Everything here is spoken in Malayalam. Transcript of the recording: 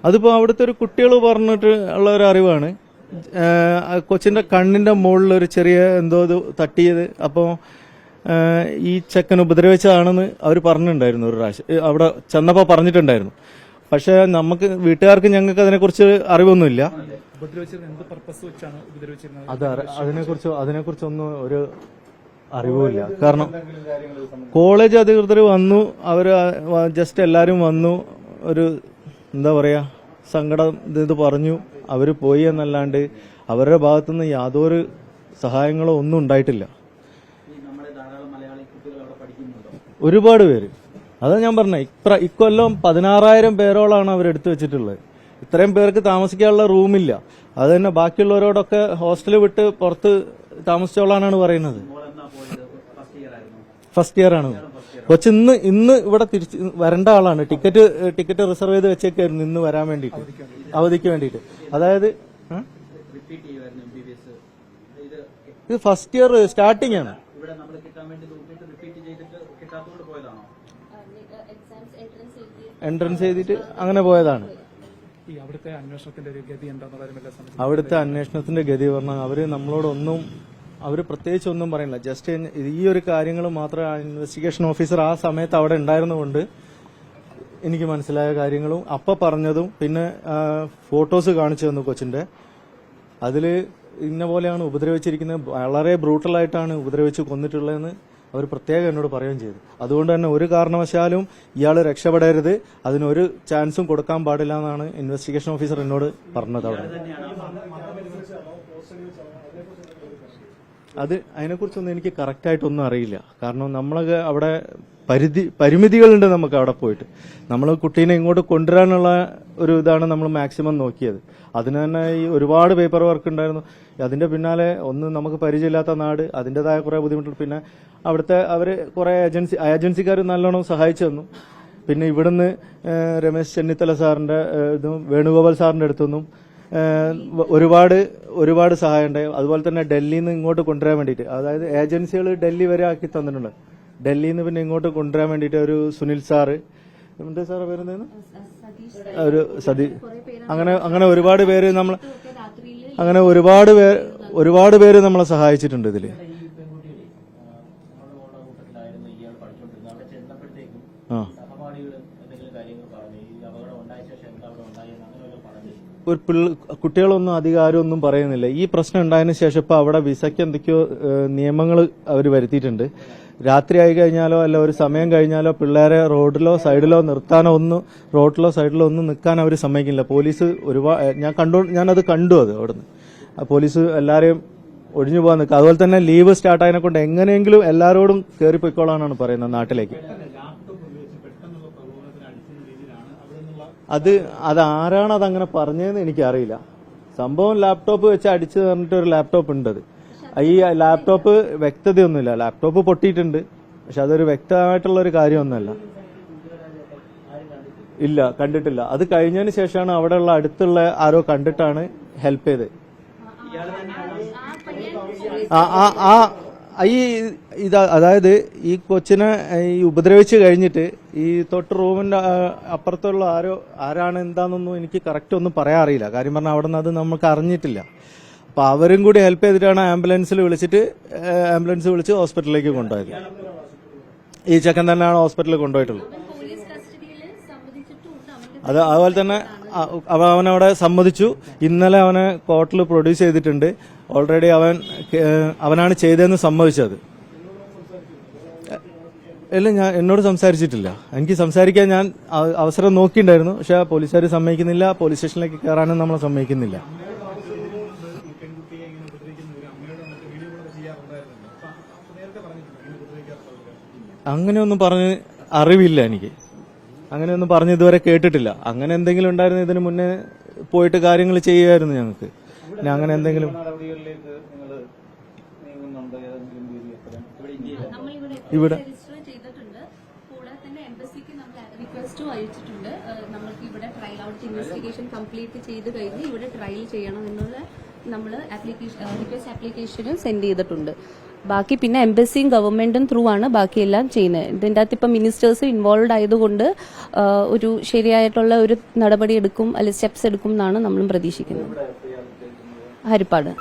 അതിപ്പോൾ അവിടുത്തെ ഒരു കുട്ടികൾ പറഞ്ഞിട്ട് ഉള്ള ഒരു അറിവാണ്. കൊച്ചിന്റെ കണ്ണിന്റെ മുകളിൽ ഒരു ചെറിയ എന്തോ ഇത് തട്ടിയത്. അപ്പോൾ ഈ ചെക്കൻ ഉപദ്രവിച്ചതാണെന്ന് അവർ പറഞ്ഞിട്ടുണ്ടായിരുന്നു ഒരു പ്രാവശ്യം, അവിടെ ചെന്നപ്പോൾ പറഞ്ഞിട്ടുണ്ടായിരുന്നു. പക്ഷെ നമുക്ക് വീട്ടുകാർക്ക് ഞങ്ങൾക്ക് അതിനെക്കുറിച്ച് അറിവൊന്നുമില്ല. അതിനെക്കുറിച്ചൊന്നും ഒരു അറിവുമില്ല. കാരണം കോളേജ് അധികൃതർ വന്നു, അവര് ജസ്റ്റ് എല്ലാരും വന്നു, ഒരു എന്താ പറയാ സങ്കടം ഇത് പറഞ്ഞു, അവര് പോയി എന്നല്ലാണ്ട് അവരുടെ ഭാഗത്തുനിന്ന് യാതൊരു സഹായങ്ങളോ ഒന്നും ഉണ്ടായിട്ടില്ല. ഒരുപാട് പേര്, അതാ ഞാൻ പറഞ്ഞ ഇക്കൊല്ലം 16,000 പേരോളാണ് അവരെടുത്തു വെച്ചിട്ടുള്ളത്. ഇത്രയും പേർക്ക് താമസിക്കാനുള്ള റൂമില്ല. അത് തന്നെ ബാക്കിയുള്ളവരോടൊക്കെ ഹോസ്റ്റൽ വിട്ട് പുറത്ത് താമസിച്ചോളാനാണ് പറയുന്നത്. ഫസ്റ്റ് ഇയർ ആണ് കൊച്ച്. ഇന്ന് ഇവിടെ തിരിച്ച് വരേണ്ട ആളാണ്. ടിക്കറ്റ് റിസർവ് ചെയ്ത് വെച്ചേക്കായിരുന്നു ഇന്ന് വരാൻ വേണ്ടിയിട്ട്, അവധിക്ക് വേണ്ടിയിട്ട്. അതായത് ഇത് ഫസ്റ്റ് ഇയർ സ്റ്റാർട്ടിംഗ് ആണ്. എൻട്രൻസ് എഴുതിയിട്ട് അങ്ങനെ പോയതാണ്. അവിടുത്തെ അന്വേഷണത്തിന്റെ ഗതി പറഞ്ഞാൽ അവര് നമ്മളോടൊന്നും, അവര് പ്രത്യേകിച്ച് ഒന്നും പറയില്ല. ജസ്റ്റ് ഈ ഒരു കാര്യങ്ങൾ മാത്രമേ ഇൻവെസ്റ്റിഗേഷൻ ഓഫീസർ ആ സമയത്ത് അവിടെ ഉണ്ടായിരുന്നുകൊണ്ട് എനിക്ക് മനസ്സിലായ കാര്യങ്ങളും അപ്പൊ പറഞ്ഞതും, പിന്നെ ഫോട്ടോസ് കാണിച്ചു തന്നു കൊച്ചിന്റെ. അതില് ഇന്ന പോലെയാണ് ഉപദ്രവിച്ചിരിക്കുന്നത്, വളരെ ബ്രൂട്ടലായിട്ടാണ് ഉപദ്രവിച്ച് കൊന്നിട്ടുള്ളതെന്ന് അവർ പ്രത്യേകം എന്നോട് പറയുകയും ചെയ്തു. അതുകൊണ്ട് തന്നെ ഒരു കാരണവശാലും ഇയാൾ രക്ഷപ്പെടരുത്, അതിനൊരു ചാൻസും കൊടുക്കാൻ പാടില്ല എന്നാണ് ഇൻവെസ്റ്റിഗേഷൻ ഓഫീസർ എന്നോട് പറഞ്ഞത്. അവിടെ അതിനെക്കുറിച്ചൊന്നും എനിക്ക് കറക്റ്റായിട്ടൊന്നും അറിയില്ല. കാരണം നമ്മളൊക്കെ അവിടെ പരിമിതികളുണ്ട് നമുക്ക് അവിടെ പോയിട്ട്. നമ്മൾ കുട്ടീനെ ഇങ്ങോട്ട് കൊണ്ടുവരാനുള്ള ഒരു ഇതാണ് നമ്മൾ മാക്സിമം നോക്കിയത്. അതിന് തന്നെ ഈ ഒരുപാട് പേപ്പർ വർക്ക് ഉണ്ടായിരുന്നു. അതിന്റെ പിന്നാലെ ഒന്ന് നമുക്ക് പരിചയമില്ലാത്ത നാട്, അതിൻ്റെതായ കുറെ ബുദ്ധിമുട്ടുണ്ട്. പിന്നെ അവിടുത്തെ അവര് കുറെ ഏജൻസിക്കാർ നല്ലോണം സഹായിച്ചു തന്നു. പിന്നെ ഇവിടുന്ന് രമേശ് ചെന്നിത്തല സാറിന്റെ ഇതും വേണുഗോപാൽ സാറിന്റെ അടുത്തുനിന്നും ഒരുപാട് സഹായം ഉണ്ടായി. അതുപോലെ തന്നെ ഡൽഹിയിൽ നിന്ന് ഇങ്ങോട്ട് കൊണ്ടുവരാൻ വേണ്ടിയിട്ട്, അതായത് ഏജൻസികൾ ഡൽഹി വരെ ആക്കി തന്നിട്ടുണ്ട്. ഡൽഹിയിൽ നിന്ന് പിന്നെ ഇങ്ങോട്ട് കൊണ്ടുവരാൻ വേണ്ടിയിട്ട് ഒരു സുനിൽ സാറ്, എന്താ സാറ് പേരെന്തായിരുന്നു, ഒരു അങ്ങനെ ഒരുപാട് പേര് നമ്മൾ അങ്ങനെ ഒരുപാട് പേര് നമ്മളെ സഹായിച്ചിട്ടുണ്ട് ഇതില്. കുട്ടികളൊന്നും അധികം ഒന്നും പറയുന്നില്ല. ഈ പ്രശ്നം ഉണ്ടായതിനു ശേഷം ഇപ്പൊ അവിടെ വിസയ്ക്ക് എന്തൊക്കെയോ നിയമങ്ങൾ അവർ വരുത്തിയിട്ടുണ്ട്. രാത്രി ആയി കഴിഞ്ഞാലോ അല്ല ഒരു സമയം കഴിഞ്ഞാലോ പിള്ളേരെ റോഡിലോ സൈഡിലോ നിർത്താനോ റോഡിലോ സൈഡിലോ ഒന്നും നിൽക്കാൻ അവർ സമ്മതിക്കില്ല. പോലീസ് ഞാനത് കണ്ടു. അത് അവിടുന്ന് പോലീസ് എല്ലാരെയും ഒഴിഞ്ഞു പോകാൻ നിൽക്കുക. അതുപോലെ തന്നെ ലീവ് സ്റ്റാർട്ട് ആയതിനെ കൊണ്ട് എങ്ങനെയെങ്കിലും എല്ലാവരോടും കയറിപ്പോയിക്കോളാനാണ് പറയുന്നത് നാട്ടിലേക്ക്. അത് ആരാണ് അതങ്ങനെ പറഞ്ഞതെന്ന് എനിക്കറിയില്ല. സംഭവം ലാപ്ടോപ്പ് വെച്ച് അടിച്ചു പറഞ്ഞിട്ട് ഒരു ലാപ്ടോപ്പ് ഉണ്ട്. അത് ഈ ലാപ്ടോപ്പ് വ്യക്തതയൊന്നുമില്ല. ലാപ്ടോപ്പ് പൊട്ടിയിട്ടുണ്ട്, പക്ഷെ അതൊരു വ്യക്തമായിട്ടുള്ള ഒരു കാര്യമൊന്നുമല്ല. ഇല്ല, കണ്ടിട്ടില്ല. അത് കഴിഞ്ഞതിന് ശേഷമാണ് അവിടെയുള്ള അടുത്തുള്ള ആരോ കണ്ടിട്ടാണ് ഹെൽപ്പ് ചെയ്ത്. അതായത് ഈ കൊച്ചിനെ ഈ ഉപദ്രവിച്ച് കഴിഞ്ഞിട്ട് ഈ തൊട്ട് റൂമിന്റെ അപ്പുറത്തുള്ള ആരാണ് എന്താണെന്നൊന്നും എനിക്ക് കറക്റ്റ് ഒന്നും പറയാൻ അറിയില്ല. കാര്യം പറഞ്ഞാൽ അവിടെ നിന്ന് അത് നമുക്ക് അറിഞ്ഞിട്ടില്ല. അപ്പൊ അവരും കൂടി ഹെൽപ്പ് ചെയ്തിട്ടാണ് ആംബുലൻസ് വിളിച്ച് ഹോസ്പിറ്റലിലേക്ക് കൊണ്ടുപോയത്. ഈ ചെക്കൻ തന്നെയാണ് ഹോസ്പിറ്റലിൽ കൊണ്ടുപോയിട്ടുള്ളത്. അതുപോലെ തന്നെ അവനവിടെ സമ്മതിച്ചു. ഇന്നലെ അവനെ കോർട്ടിൽ പ്രൊഡ്യൂസ് ചെയ്തിട്ടുണ്ട്. ഓൾറെഡി അവനാണ് ചെയ്തതെന്ന് സമ്മതിച്ചത്. ഇല്ല, എന്നോട് സംസാരിച്ചിട്ടില്ല. എനിക്ക് സംസാരിക്കാൻ ഞാൻ അവസരം നോക്കിയിട്ടുണ്ടായിരുന്നു, പക്ഷെ പോലീസുകാർ സമ്മതിക്കുന്നില്ല. പോലീസ് സ്റ്റേഷനിലേക്ക് കയറാനും നമ്മളെ സമ്മതിക്കുന്നില്ല. അങ്ങനെയൊന്നും പറഞ്ഞ് അറിവില്ല എനിക്ക്. അങ്ങനെയൊന്നും പറഞ്ഞ് ഇതുവരെ കേട്ടിട്ടില്ല. അങ്ങനെ എന്തെങ്കിലും ഉണ്ടായിരുന്നു ഇതിന് മുന്നേ പോയിട്ട് കാര്യങ്ങൾ ചെയ്യുമായിരുന്നു ഞങ്ങൾക്ക്. അങ്ങനെ എന്തെങ്കിലും ഇവിടെ നമ്മൾക്ക് ഇവിടെ ട്രയൽ ഔട്ട് ഇൻവെസ്റ്റിഗേഷൻ കംപ്ലീറ്റ് ചെയ്ത് കഴിഞ്ഞ് ഇവിടെ ട്രയൽ ചെയ്യണം എന്നുള്ള നമ്മൾ റിക്വസ്റ്റ് ആപ്ലിക്കേഷനും സെൻഡ് ചെയ്തിട്ടുണ്ട്. ബാക്കി പിന്നെ എംബസിയും ഗവൺമെന്റും ത്രൂ ആണ് ബാക്കിയെല്ലാം ചെയ്യുന്നത്. ഇതിൻ്റെ അകത്ത് ഇപ്പം മിനിസ്റ്റേഴ്സ് ഇൻവോൾവ് ആയതുകൊണ്ട് ഒരു ശരിയായിട്ടുള്ള ഒരു നടപടി എടുക്കും അല്ലെങ്കിൽ സ്റ്റെപ്സ് എടുക്കും എന്നാണ് നമ്മളും പ്രതീക്ഷിക്കുന്നത്. ഹരിപ്പാട്.